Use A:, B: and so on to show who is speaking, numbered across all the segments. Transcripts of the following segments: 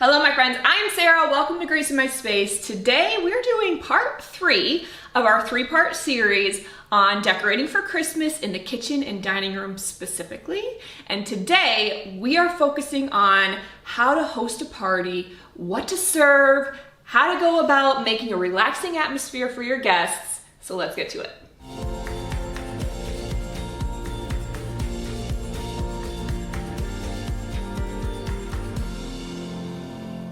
A: Hello my friends, I'm Sarah. Welcome to Grace in My Space. Today we're doing part 3 of our 3-part series on decorating for Christmas in the kitchen and dining room specifically. And today we are focusing on how to host a party, what to serve, how to go about making a relaxing atmosphere for your guests. So let's get to it.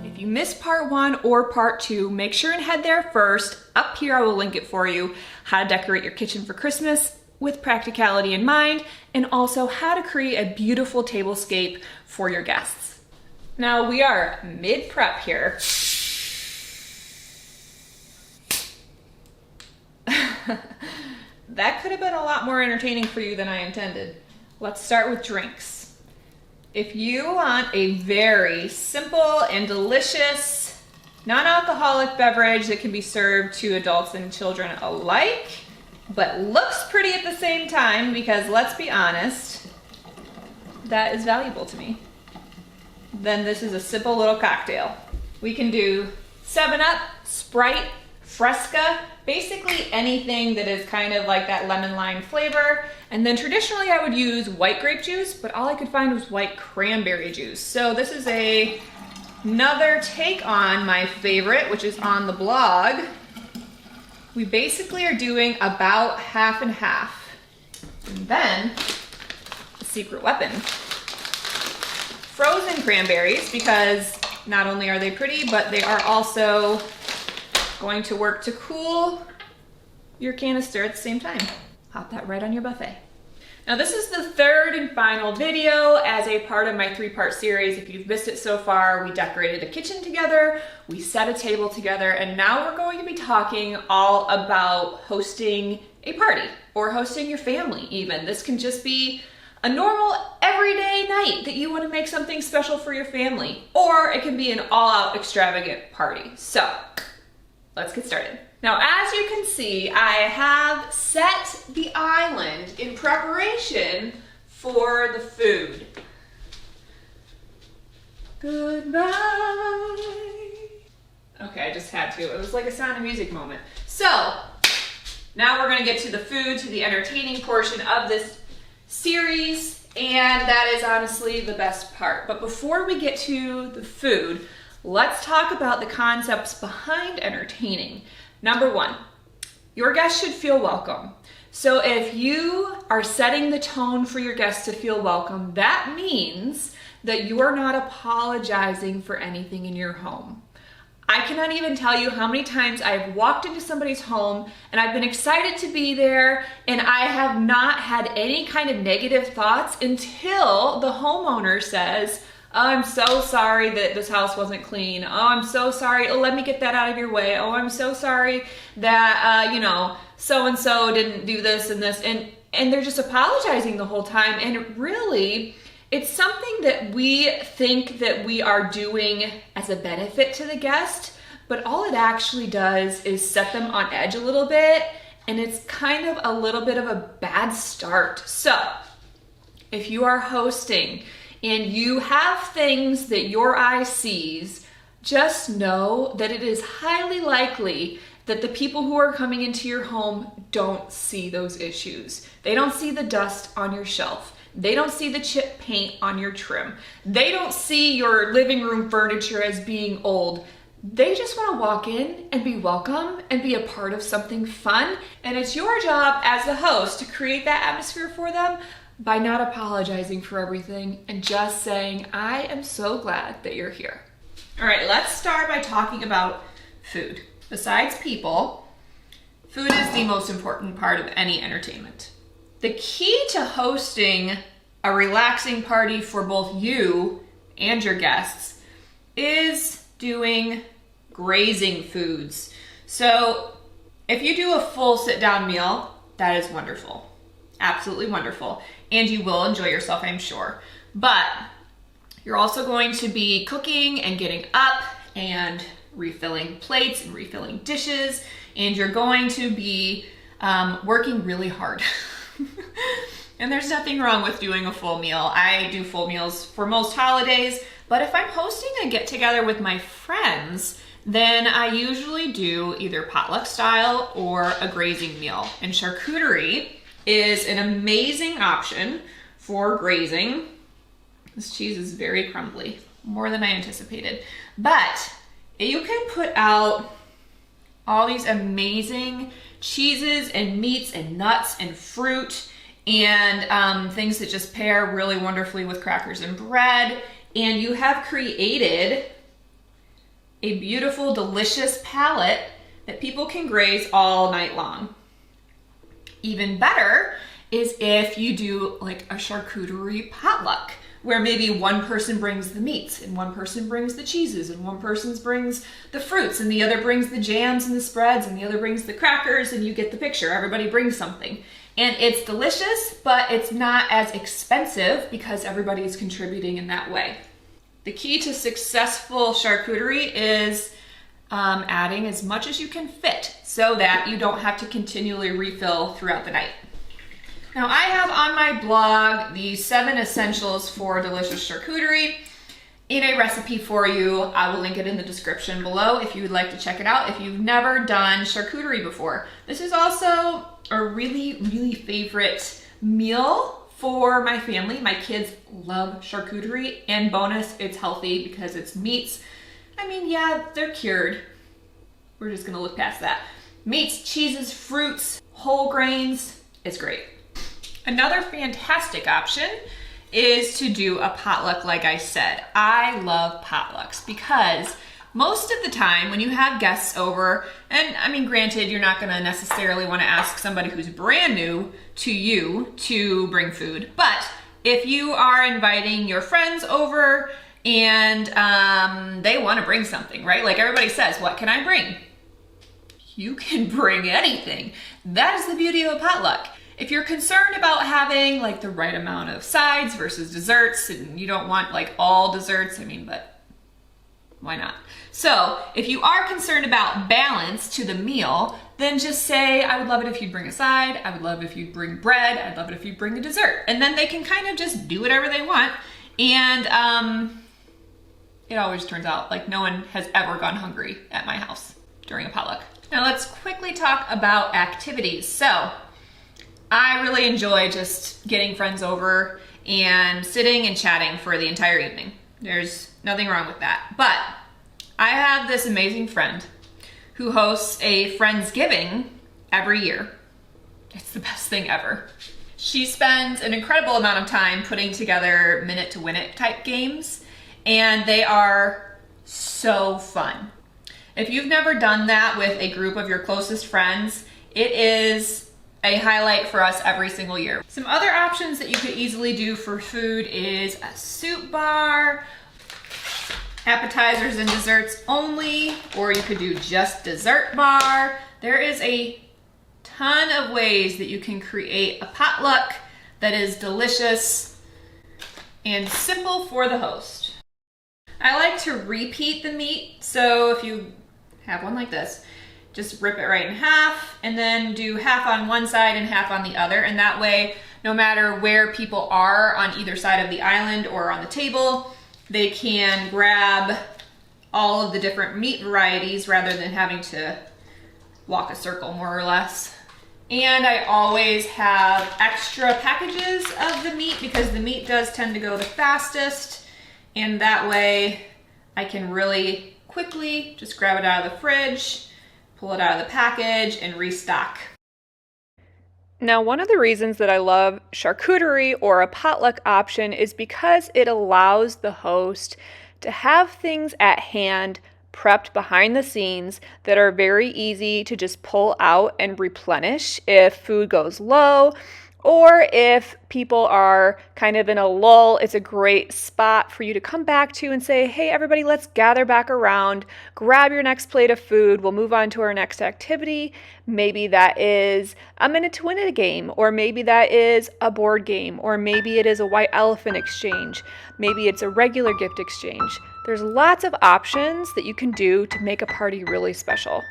A: If you missed part 1 or part 2, make sure and head there first. Up here I will link it for you, how to decorate your kitchen for Christmas with practicality in mind, and also how to create a beautiful tablescape for your guests. Now we are mid-prep here. That could have been a lot more entertaining for you than I intended. Let's start with drinks. If you want a very simple and delicious non-alcoholic beverage that can be served to adults and children alike, but looks pretty at the same time, because let's be honest, that is valuable to me, then this is a simple little cocktail. We can do 7-Up, Sprite, Fresca, basically anything that is kind of like that lemon lime flavor. And then traditionally I would use white grape juice, but all I could find was white cranberry juice. So this is another take on my favorite, which is on the blog. We basically are doing about half and half. And then the secret weapon, frozen cranberries, because not only are they pretty, but they are also going to work to cool your canister at the same time. Pop that right on your buffet. Now this is the third and final video as a part of my 3-part series. If you've missed it so far, we decorated a kitchen together, we set a table together, and now we're going to be talking all about hosting a party or hosting your family even. This can just be a normal everyday night that you want to make something special for your family, or it can be an all-out extravagant party. So let's get started. Now, as you can see, I have set the island in preparation for the food. Goodbye. Okay, I just had to. It was like a Sound of Music moment. So, now we're gonna get to the food, to the entertaining portion of this series, and that is honestly the best part. But before we get to the food, let's talk about the concepts behind entertaining. Number 1, your guests should feel welcome. So if you are setting the tone for your guests to feel welcome, that means that you are not apologizing for anything in your home. I cannot even tell you how many times I've walked into somebody's home and I've been excited to be there and I have not had any kind of negative thoughts until the homeowner says, "Oh, I'm so sorry that this house wasn't clean. Oh, I'm so sorry. Oh, let me get that out of your way. Oh, I'm so sorry that, so-and-so didn't do this and this." And they're just apologizing the whole time. And really, it's something that we think that we are doing as a benefit to the guest, but all it actually does is set them on edge a little bit. And it's kind of a little bit of a bad start. So if you are hosting and you have things that your eye sees, just know that it is highly likely that the people who are coming into your home don't see those issues. They don't see the dust on your shelf. They don't see the chip paint on your trim. They don't see your living room furniture as being old. They just want to walk in and be welcome and be a part of something fun. And it's your job as the host to create that atmosphere for them by not apologizing for everything and just saying, "I am so glad that you're here." All right, let's start by talking about food. Besides people, food is the most important part of any entertainment. The key to hosting a relaxing party for both you and your guests is doing grazing foods. So if you do a full sit-down meal, that is wonderful. Absolutely wonderful. And you will enjoy yourself, I'm sure. But you're also going to be cooking and getting up and refilling plates and refilling dishes. And you're going to be working really hard. And there's nothing wrong with doing a full meal. I do full meals for most holidays, But if I'm hosting a get together with my friends, then I usually do either potluck style or a grazing meal. And charcuterie is an amazing option for grazing. This cheese is very crumbly, more than I anticipated. But you can put out all these amazing cheeses and meats and nuts and fruit and things that just pair really wonderfully with crackers and bread. And you have created a beautiful, delicious palette that people can graze all night long. Even better is if you do like a charcuterie potluck, where maybe one person brings the meats and one person brings the cheeses and one person brings the fruits and the other brings the jams and the spreads and the other brings the crackers, and you get the picture. Everybody brings something. And it's delicious, but it's not as expensive because everybody is contributing in that way. The key to successful charcuterie is adding as much as you can fit so that you don't have to continually refill throughout the night. Now I have on my blog the 7 essentials for delicious charcuterie in a recipe for you. I will link it in the description below if you would like to check it out if you've never done charcuterie before. This is also a really, really favorite meal for my family. My kids love charcuterie, and bonus, it's healthy because it's meats. I mean, yeah, they're cured. We're just gonna look past that. Meats, cheeses, fruits, whole grains, it's great. Another fantastic option is to do a potluck, like I said. I love potlucks because most of the time when you have guests over, and I mean, granted, you're not gonna necessarily wanna ask somebody who's brand new to you to bring food, but if you are inviting your friends over and they wanna bring something, right? Like everybody says, what can I bring? You can bring anything. That is the beauty of a potluck. If you're concerned about having like the right amount of sides versus desserts, and you don't want like all desserts, I mean, but why not? So if you are concerned about balance to the meal, then just say, I would love it if you'd bring a side. I would love it if you'd bring bread. I'd love it if you'd bring a dessert. And then they can kind of just do whatever they want. And it always turns out like no one has ever gone hungry at my house during a potluck. Now let's quickly talk about activities. So I really enjoy just getting friends over and sitting and chatting for the entire evening. There's nothing wrong with that. But I have this amazing friend who hosts a Friendsgiving every year. It's the best thing ever. She spends an incredible amount of time putting together minute to win it type games, and they are so fun. If you've never done that with a group of your closest friends, it is a highlight for us every single year. Some other options that you could easily do for food is a soup bar, appetizers and desserts only, or you could do just dessert bar. There is a ton of ways that you can create a potluck that is delicious and simple for the host. I like to repeat the meat, so if you have one like this, just rip it right in half and then do half on one side and half on the other. And that way, no matter where people are on either side of the island or on the table, they can grab all of the different meat varieties rather than having to walk a circle, more or less. And I always have extra packages of the meat because the meat does tend to go the fastest. And that way I can really quickly just grab it out of the fridge, pull it out of the package, and restock. Now, one of the reasons that I love charcuterie or a potluck option is because it allows the host to have things at hand prepped behind the scenes that are very easy to just pull out and replenish if food goes low, or if people are kind of in a lull. It's a great spot for you to come back to and say, hey, everybody, let's gather back around, grab your next plate of food. We'll move on to our next activity. Maybe that is a minute to win it game, or maybe that is a board game, or maybe it is a white elephant exchange. Maybe it's a regular gift exchange. There's lots of options that you can do to make a party really special.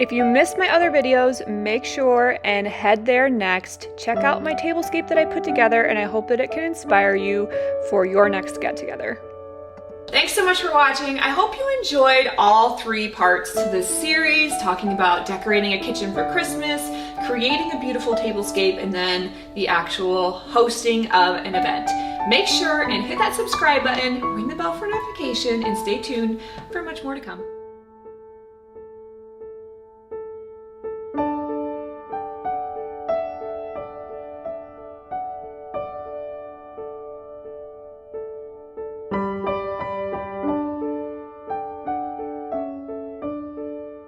B: If you missed my other videos, make sure and head there next. Check out my tablescape that I put together, and I hope that it can inspire you for your next get-together.
A: Thanks so much for watching. I hope you enjoyed all 3 parts to this series, talking about decorating a kitchen for Christmas, creating a beautiful tablescape, and then the actual hosting of an event. Make sure and hit that subscribe button, ring the bell for notification, and stay tuned for much more to come.